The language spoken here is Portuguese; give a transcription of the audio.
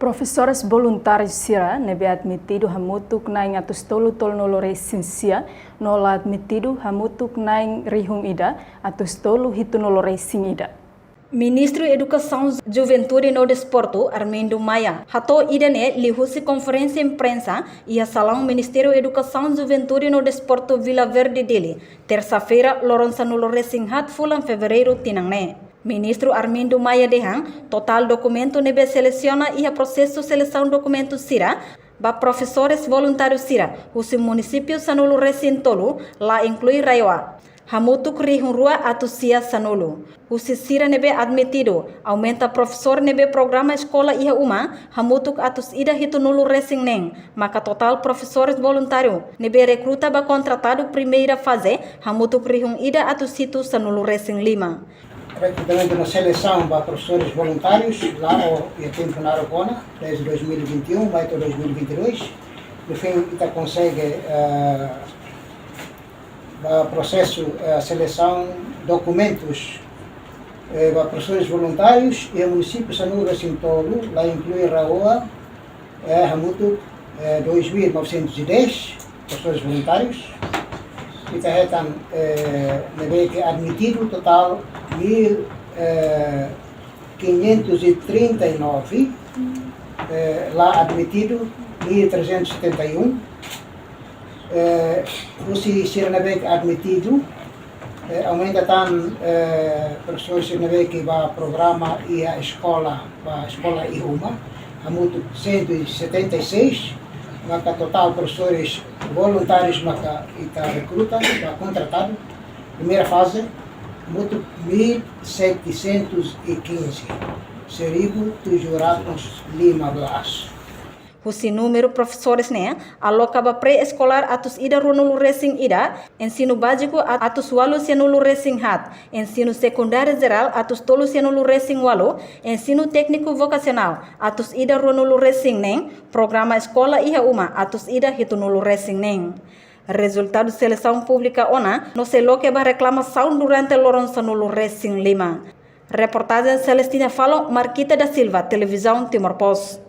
Professores voluntários Sira nebe admitido hamutuk naing atus tolu nolore sinsia nola admitido hamutuk naing rihung ida atus tolu hitu nolore sing ida. Ministro Educação, Juventude e Desporto, Armindo Maia, ratou idane lihusi conferência imprensa e a salão Ministério Educação, Juventude e Desporto Vila Verde dele, terça-feira, Loronça no Loresinhat, fulan fevereiro, tinangne. Ministro Armindo Maia dehang, total documento nebe seleciona e a processo seleção documento Sira, ba professores voluntários Sira, usi município Sanulu Recintolo, lá inclui Raioa. Hamutuk rihun rua atusia Sanulu. Usi Sira nebe admitido, aumenta professor nebe programa escola iha uma, hamutuk atus ida hitu nulu racing neng, maka total professores voluntário nebe recruta ba contratado primeira fase, hamutuk rihun ida atus hitu Sanulu Racing 5. Recrutamento na seleção para professores voluntários, lá e tempo na Aragona, desde 2021, vai até 2022. No fim, ita consegue processo seleção documentos para professores voluntários e o município Sanulu Recintolo, lá inclui Raoa, Hamutu, 2.910 professores voluntários. Kita hetan nebe admitido total 1.539, lá admitido 1.371. Usi Sirnabek admitido, aumenta tan professor Sirnabek va programa e a escola Ihuma, hamutu 176. Maka total professores voluntários maka ita recruta, contratado. Primeira fase, muito 1.715. Seribu 715. Husi número professores né, alocava pré-escolar atus ida runulu racing ida, ensino básico atus walu senulu racing hat, ensino secundário geral atus tolu senulu racing walu, ensino técnico vocacional atus ida runulu racing neng, programa escola iha uma atus ida hitunulu racing neng. Resultado seleção pública ona, no se lo que va reclamação durante Loronça nulu racing 5. Reportagem Celestina Falo, Marquita da Silva, Televisão Timor Post.